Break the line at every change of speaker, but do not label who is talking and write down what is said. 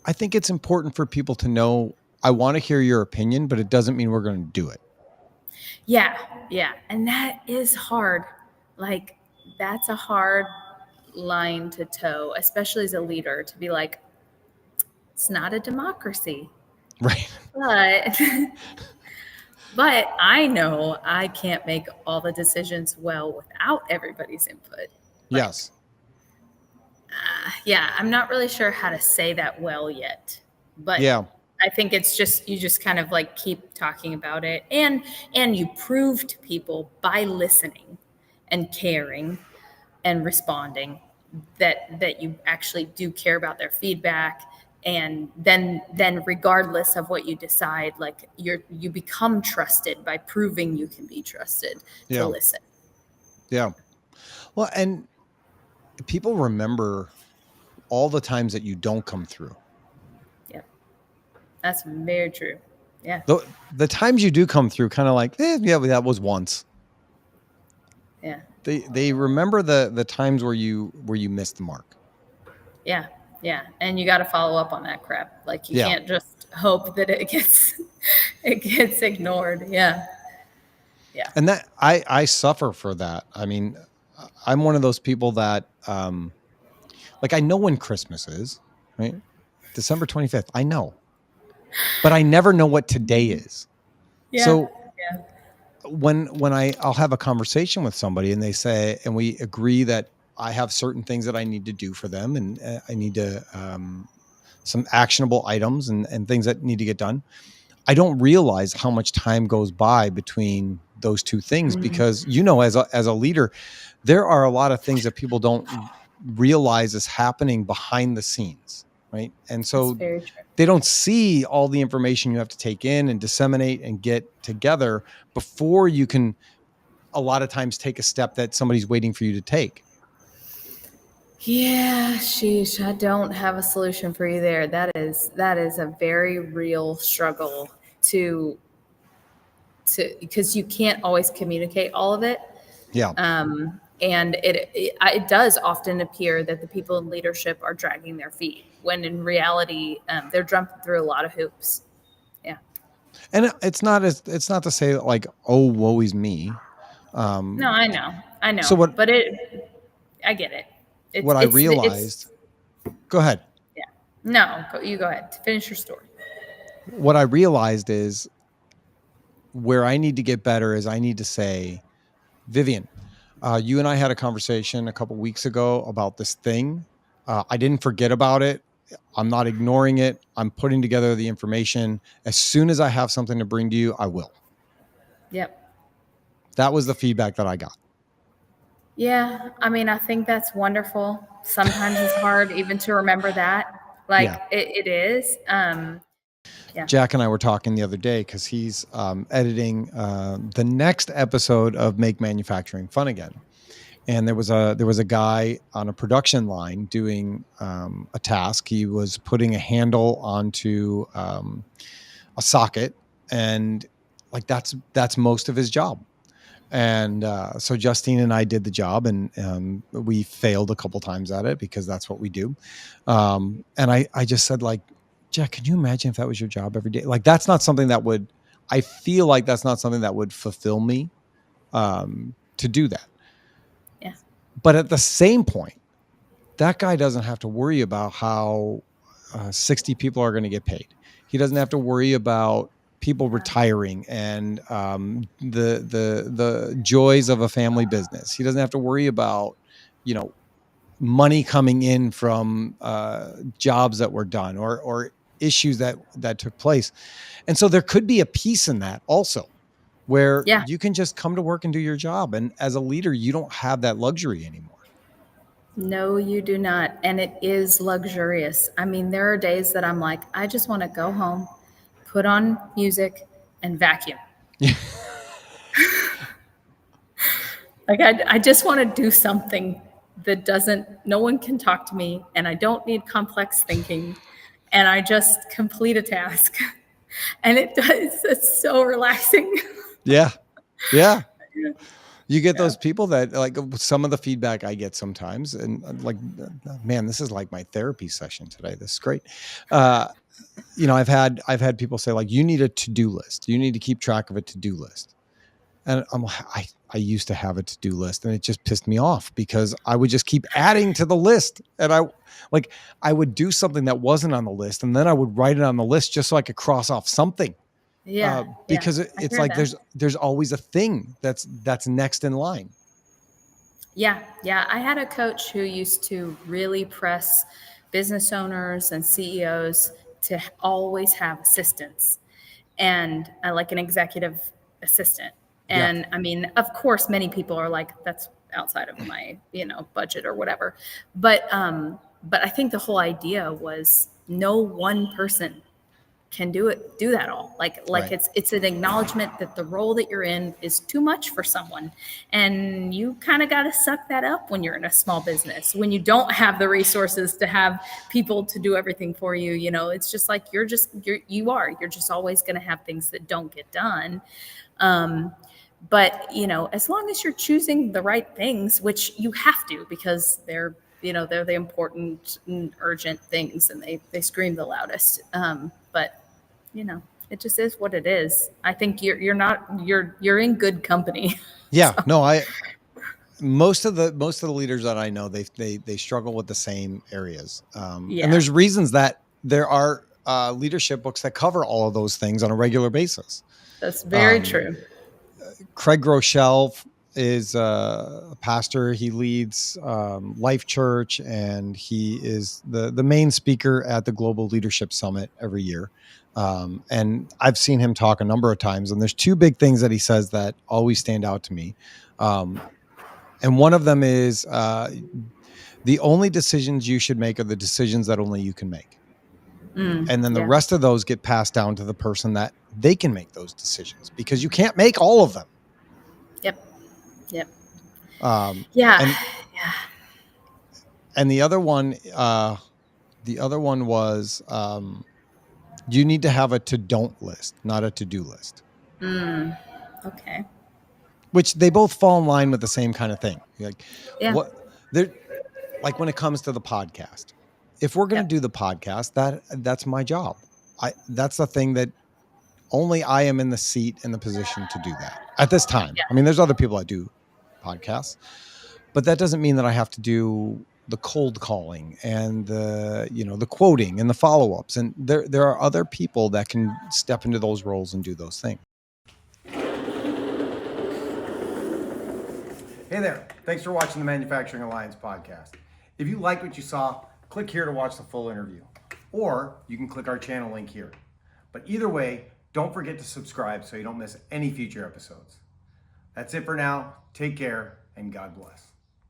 I think it's important for people to know, I want to hear your opinion, but it doesn't mean we're going to do it.
Yeah. Yeah. And that is hard. Like, that's a hard line to toe, especially as a leader, to be like, it's not a democracy.
Right.
But but I know I can't make all the decisions well without everybody's input. Like,
Yes.
yeah, I'm not really sure how to say that well yet. But
Yeah.
I think it's just, you just kind of like keep talking about it, and you prove to people by listening and caring and responding that you actually do care about their feedback. And then regardless of what you decide, like, you become trusted by proving you can be trusted to
Yeah.
listen.
Yeah. Well, and people remember all the times that you don't come through.
Yeah, that's very true. Yeah.
The times you do come through, kind of like, yeah, that was once.
Yeah.
They remember the times where you missed the mark.
Yeah. Yeah. And you got to follow up on that crap. Like, you
Yeah.
can't just hope that it gets ignored. Yeah. Yeah.
And that I suffer for that. I mean, I'm one of those people that like, I know when Christmas is, right? December 25th. I know. But I never know what today is.
Yeah.
So
Yeah.
when I'll have a conversation with somebody and they say, and we agree that I have certain things that I need to do for them, and I need to some actionable items and things that need to get done. I don't realize how much time goes by between those two things, because, as a leader, there are a lot of things that people don't realize is happening behind the scenes, right? And so
That's very true.
they don't see all the information you have to take in and disseminate and get together before you can, a lot of times, take a step that somebody's waiting for you to take.
Yeah, sheesh, I don't have a solution for you there. That is a very real struggle to because you can't always communicate all of it.
Yeah.
And it does often appear that the people in leadership are dragging their feet, when in reality, they're jumping through a lot of hoops. Yeah.
And it's not to say that, like, oh, woe is me.
No, I know.
So
but I get it.
What I realized, go ahead.
Yeah. No, you go ahead. Finish your story.
What I realized is, where I need to get better is, I need to say, Vivian, you and I had a conversation a couple weeks ago about this thing. I didn't forget about it. I'm not ignoring it. I'm putting together the information. As soon as I have something to bring to you, I will.
Yep.
That was the feedback that I got.
Yeah. I mean, I think that's wonderful. Sometimes it's hard even to remember that. Like,
Yeah.
it is. Yeah.
Jack and I were talking the other day, because he's editing the next episode of Make Manufacturing Fun Again. And there was a guy on a production line doing a task. He was putting a handle onto a socket, and like, that's most of his job. And so Justine and I did the job, and we failed a couple times at it, because that's what we do. And I just said, like, Jack, can you imagine if that was your job every day? Like, that's not something that would, I feel like that's not something that would fulfill me to do that.
Yeah.
But at the same point, that guy doesn't have to worry about how 60 people are going to get paid. He doesn't have to worry about people retiring and the joys of a family business. He doesn't have to worry about, money coming in from jobs that were done, or issues that took place. And so there could be a piece in that also, where you can just come to work and do your job. And as a leader, you don't have that luxury anymore.
No, you do not. And it is luxurious. I mean, there are days that I'm like, I just want to go home, put on music, and vacuum. Like, I just want to do something that no one can talk to me, and I don't need complex thinking, and I just complete a task. And it's so relaxing.
Yeah. You get
Yeah.
those people that like some of the feedback I get sometimes, and like, man, this is like my therapy session today. This is great. I've had people say like, you need a to-do list. You need to keep track of a to-do list. And I used to have a to-do list, and it just pissed me off because I would just keep adding to the list. And I would do something that wasn't on the list, and then I would write it on the list just so I could cross off something.
Yeah.
Because
I
it's
hear
like
that.
there's always a thing that's next in line.
Yeah, yeah. I had a coach who used to really press business owners and CEOs to always have assistants and like an executive assistant.
Yeah,
And I mean, of course, many people are like, that's outside of my, budget or whatever. But I think the whole idea was no one person can do that all. Like
right.
it's an acknowledgement that the role that you're in is too much for someone, and you kind of got to suck that up when you're in a small business, when you don't have the resources to have people to do everything for you. It's just like you're just always going to have things that don't get done. But as long as you're choosing the right things, which you have to, because they're the important and urgent things, and they scream the loudest. But it just is what it is. I think you're in good company.
Yeah, no, most of the leaders that I know, they struggle with the same areas. And
Yeah.
there's reasons that there are leadership books that cover all of those things on a regular basis.
That's very true.
Craig Rochelle is a pastor. He leads Life Church, and he is the main speaker at the Global Leadership Summit every year. And I've seen him talk a number of times, and there's two big things that he says that always stand out to me. And one of them is the only decisions you should make are the decisions that only you can make. And then the
Yeah.
rest of those get passed down to the person that they can make those decisions, because you can't make all of them.
Yep. Yep.
Yeah.
Yeah.
And the other one was you need to have a to-don't list, not a to-do list.
Okay.
Which they both fall in line with the same kind of thing. Like
Yeah.
like when it comes to the podcast, if we're going to do the podcast, that's my job. That's the thing that only I am in the seat and the position to do that at this time.
Yeah.
I mean, there's other people that do podcasts, but that doesn't mean that I have to do the cold calling and the quoting and the follow-ups. And there are other people that can step into those roles and do those things. Hey there. Thanks for watching the Manufacturing Alliance podcast. If you like what you saw, click here to watch the full interview, or you can click our channel link here. But either way, don't forget to subscribe so you don't miss any future episodes. That's it for now. Take care, and God bless.